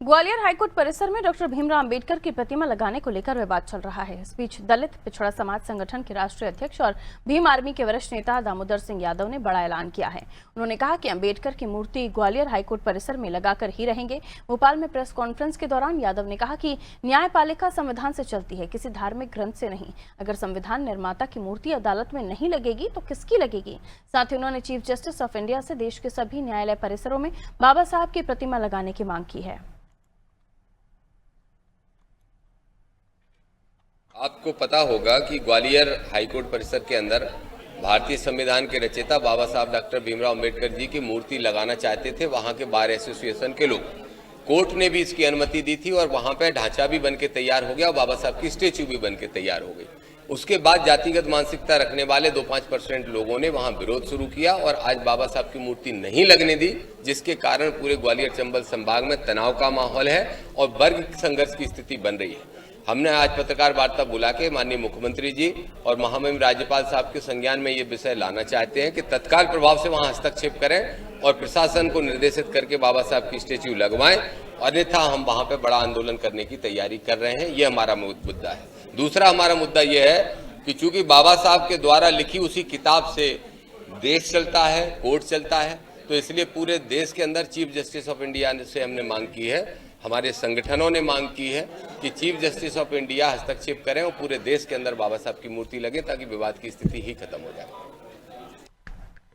Gwalior high court परिसर में doctor Bhimrao Ambedkar की प्रतिमा लगाने को लेकर विवाद चल रहा है। इस बीच दलित पिछड़ा समाज संगठन के राष्ट्रीय अध्यक्ष और भीम आर्मी के वरिष्ठ नेता दामोदर सिंह यादव ने बड़ा ऐलान किया है। उन्होंने कहा कि अंबेडकर की मूर्ति ग्वालियर हाईकोर्ट परिसर में लगाकर ही रहेंगे। भोपाल में प्रेस कॉन्फ्रेंस के दौरान यादव ने कहा कि न्यायपालिका संविधान से चलती है, किसी धार्मिक ग्रंथ से नहीं। अगर संविधान निर्माता की मूर्ति अदालत में नहीं लगेगी तो किसकी लगेगी। साथ ही उन्होंने चीफ जस्टिस ऑफ इंडिया से देश के सभी न्यायालय परिसरों में बाबा साहब की प्रतिमा लगाने की मांग की है। आपको पता होगा कि ग्वालियर हाईकोर्ट परिसर के अंदर भारतीय संविधान के रचयिता बाबा साहब डॉक्टर भीमराव अंबेडकर जी की मूर्ति लगाना चाहते थे। वहां के बार एसोसिएशन के लोग, कोर्ट ने भी इसकी अनुमति दी थी और वहां पे ढांचा भी बनके तैयार हो गया और बाबा साहब की स्टेच्यू भी बनके तैयार हो गई। उसके बाद जातिगत मानसिकता रखने वाले 2-5% लोगों ने वहां विरोध शुरू किया और आज बाबा साहब की मूर्ति नहीं लगने दी, जिसके कारण पूरे ग्वालियर चंबल संभाग में तनाव का माहौल है और वर्ग संघर्ष की स्थिति बन रही है। हमने आज पत्रकार वार्ता बुला के माननीय मुख्यमंत्री जी और महामहिम राज्यपाल साहब के संज्ञान में ये विषय लाना चाहते हैं कि तत्काल प्रभाव से वहां हस्तक्षेप करें और प्रशासन को निर्देशित करके बाबा साहब की स्टेच्यू लगवाएं, अन्यथा हम वहां पे बड़ा आंदोलन करने की तैयारी कर रहे हैं। ये हमारा मुद्दा है। दूसरा हमारा मुद्दा ये है कि चूंकि बाबा साहब के द्वारा लिखी उसी किताब से देश चलता है, कोर्ट चलता है, तो इसलिए पूरे देश के अंदर चीफ जस्टिस ऑफ इंडिया से हमने मांग की है, हमारे संगठनों ने मांग की है कि चीफ जस्टिस ऑफ इंडिया हस्तक्षेप करें और पूरे देश के अंदर बाबा साहब की मूर्ति लगे ताकि विवाद की स्थिति ही खत्म हो जाए।